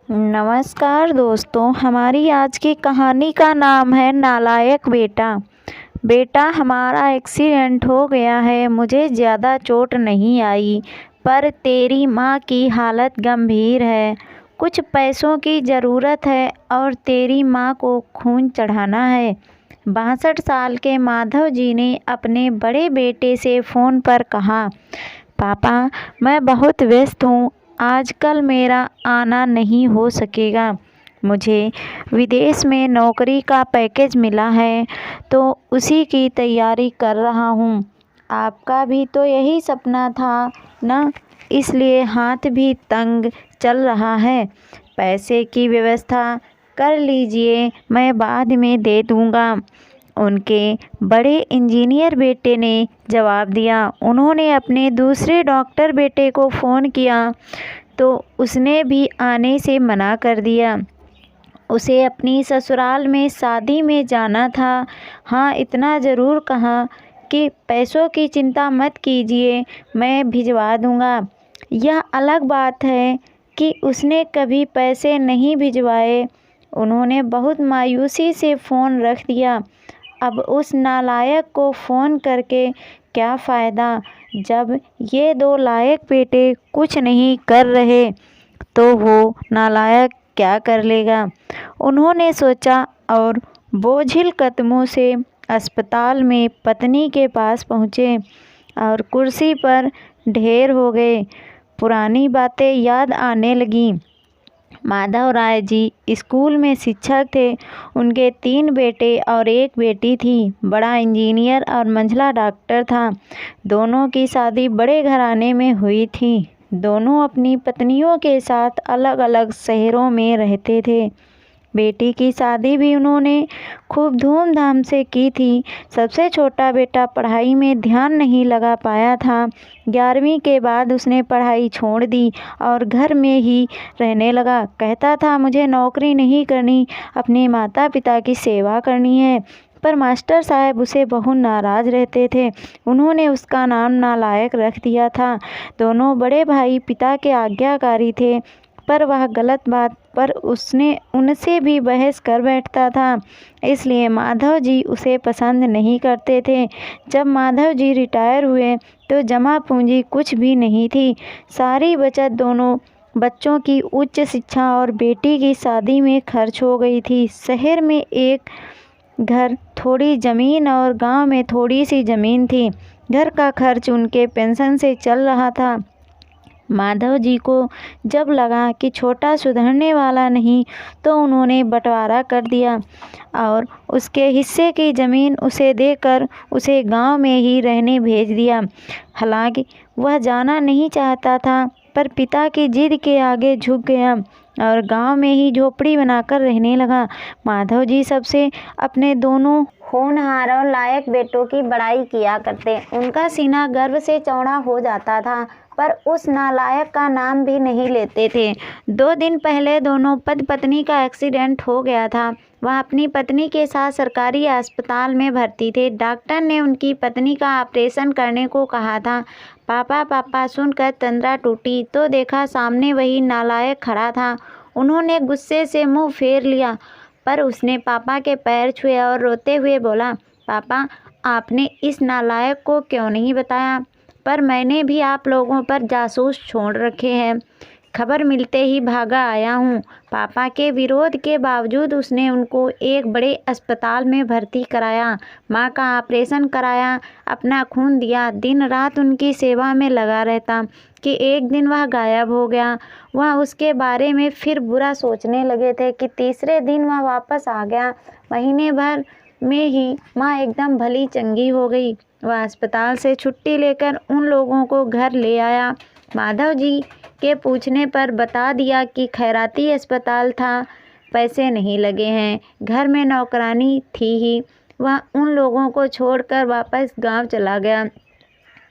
नमस्कार दोस्तों, हमारी आज की कहानी का नाम है नालायक बेटा। बेटा, हमारा एक्सीडेंट हो गया है। मुझे ज़्यादा चोट नहीं आई, पर तेरी माँ की हालत गंभीर है। कुछ पैसों की ज़रूरत है और तेरी माँ को खून चढ़ाना है। 62 साल के माधव जी ने अपने बड़े बेटे से फ़ोन पर कहा, पापा, मैं बहुत व्यस्त हूँ, आजकल मेरा आना नहीं हो सकेगा। मुझे विदेश में नौकरी का पैकेज मिला है, तो उसी की तैयारी कर रहा हूँ। आपका भी तो यही सपना था ना, इसलिए हाथ भी तंग चल रहा है। पैसे की व्यवस्था कर लीजिए, मैं बाद में दे दूँगा। उनके बड़े इंजीनियर बेटे ने जवाब दिया। उन्होंने अपने दूसरे डॉक्टर बेटे को फ़ोन किया तो उसने भी आने से मना कर दिया। उसे अपनी ससुराल में शादी में जाना था। हाँ, इतना ज़रूर कहा कि पैसों की चिंता मत कीजिए, मैं भिजवा दूँगा। यह अलग बात है कि उसने कभी पैसे नहीं भिजवाए। उन्होंने बहुत मायूसी से फ़ोन रख दिया। अब उस नालायक को फ़ोन करके क्या फ़ायदा, जब ये दो लायक बेटे कुछ नहीं कर रहे तो वो नालायक क्या कर लेगा। उन्होंने सोचा और बोझिल कदमों से अस्पताल में पत्नी के पास पहुँचे और कुर्सी पर ढेर हो गए। पुरानी बातें याद आने लगीं। माधव राय जी स्कूल में शिक्षक थे। उनके 3 बेटे और 1 बेटी थी। बड़ा इंजीनियर और मंझला डॉक्टर था। दोनों की शादी बड़े घराने में हुई थी। दोनों अपनी पत्नियों के साथ अलग अलग शहरों में रहते थे। बेटी की शादी भी उन्होंने खूब धूमधाम से की थी। सबसे छोटा बेटा पढ़ाई में ध्यान नहीं लगा पाया था। 11वीं के बाद उसने पढ़ाई छोड़ दी और घर में ही रहने लगा। कहता था, मुझे नौकरी नहीं करनी, अपने माता पिता की सेवा करनी है। पर मास्टर साहब उसे बहुत नाराज़ रहते थे। उन्होंने उसका नाम नालायक रख दिया था। दोनों बड़े भाई पिता के आज्ञाकारी थे, पर वह गलत बात पर उसने उनसे भी बहस कर बैठता था। इसलिए माधव जी उसे पसंद नहीं करते थे। जब माधव जी रिटायर हुए तो जमा पूंजी कुछ भी नहीं थी। सारी बचत दोनों बच्चों की उच्च शिक्षा और बेटी की शादी में खर्च हो गई थी। शहर में एक घर, थोड़ी ज़मीन और गांव में थोड़ी सी ज़मीन थी। घर का खर्च उनके पेंशन से चल रहा था। माधव जी को जब लगा कि छोटा सुधरने वाला नहीं, तो उन्होंने बंटवारा कर दिया और उसके हिस्से की ज़मीन उसे देकर उसे गांव में ही रहने भेज दिया। हालांकि वह जाना नहीं चाहता था, पर पिता की जिद के आगे झुक गया और गांव में ही झोपड़ी बनाकर रहने लगा। माधव जी सबसे अपने दोनों होनहार और लायक बेटों की बड़ाई किया करते। उनका सीना गर्व से चौड़ा हो जाता था, पर उस नालायक का नाम भी नहीं लेते थे। 2 दिन पहले दोनों पति पत्नी का एक्सीडेंट हो गया था। वह अपनी पत्नी के साथ सरकारी अस्पताल में भर्ती थे। डॉक्टर ने उनकी पत्नी का ऑपरेशन करने को कहा था। पापा पापा सुनकर तंद्रा टूटी तो देखा सामने वही नालायक खड़ा था। उन्होंने गुस्से से मुंह फेर लिया, पर उसने पापा के पैर छुए और रोते हुए बोला, पापा, आपने इस नालायक को क्यों नहीं बताया? पर मैंने भी आप लोगों पर जासूस छोड़ रखे हैं। खबर मिलते ही भागा आया हूँ। पापा के विरोध के बावजूद उसने उनको एक बड़े अस्पताल में भर्ती कराया, माँ का ऑपरेशन कराया, अपना खून दिया, दिन रात उनकी सेवा में लगा रहता कि एक दिन वह गायब हो गया। वह उसके बारे में फिर बुरा सोचने लगे थे कि तीसरे दिन वह वापस आ गया। महीने भर में ही माँ एकदम भली चंगी हो गई। वह अस्पताल से छुट्टी लेकर उन लोगों को घर ले आया। माधव जी के पूछने पर बता दिया कि खैराती अस्पताल था, पैसे नहीं लगे हैं, घर में नौकरानी थी ही। वह उन लोगों को छोड़कर वापस गांव चला गया।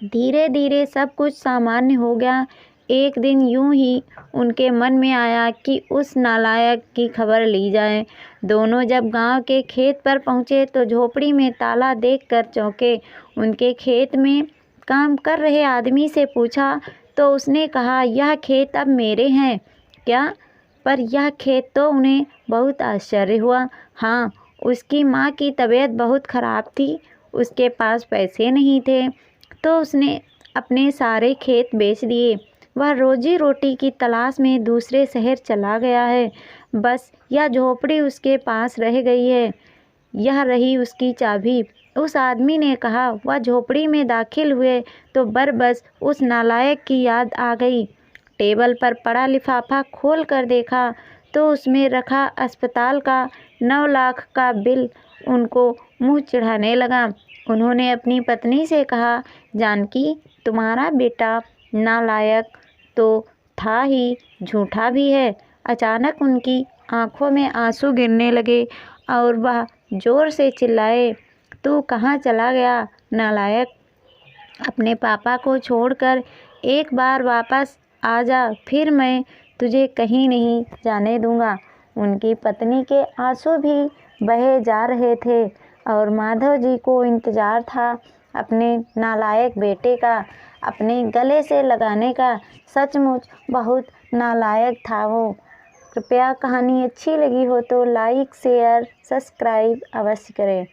धीरे धीरे सब कुछ सामान्य हो गया। एक दिन यूं ही उनके मन में आया कि उस नालायक की खबर ली जाए। दोनों जब गांव के खेत पर पहुंचे तो झोपड़ी में ताला देखकर चौंके। उनके खेत में काम कर रहे आदमी से पूछा तो उसने कहा, यह खेत अब मेरे हैं क्या? पर यह खेत तो उन्हें बहुत आश्चर्य हुआ। हाँ, उसकी माँ की तबीयत बहुत ख़राब थी, उसके पास पैसे नहीं थे, तो उसने अपने सारे खेत बेच दिए। वह रोजी रोटी की तलाश में दूसरे शहर चला गया है। बस यह झोपड़ी उसके पास रह गई है, यह रही उसकी चाबी। उस आदमी ने कहा। वह झोपड़ी में दाखिल हुए तो बस उस नालायक की याद आ गई। टेबल पर पड़ा लिफाफा खोल कर देखा तो उसमें रखा अस्पताल का 9 लाख का बिल उनको मुंह चिढ़ाने लगा। उन्होंने अपनी पत्नी से कहा, जानकी, तुम्हारा बेटा नालायक तो था ही, झूठा भी है। अचानक उनकी आंखों में आंसू गिरने लगे और वह जोर से चिल्लाए, तू कहाँ चला गया नालायक? अपने पापा को छोड़कर एक बार वापस आ जा, फिर मैं तुझे कहीं नहीं जाने दूंगा। उनकी पत्नी के आंसू भी बहे जा रहे थे और माधव जी को इंतज़ार था अपने नालायक बेटे का अपने गले से लगाने का। सचमुच बहुत नालायक था वो। कृपया कहानी अच्छी लगी हो तो लाइक, शेयर, सब्सक्राइब अवश्य करें।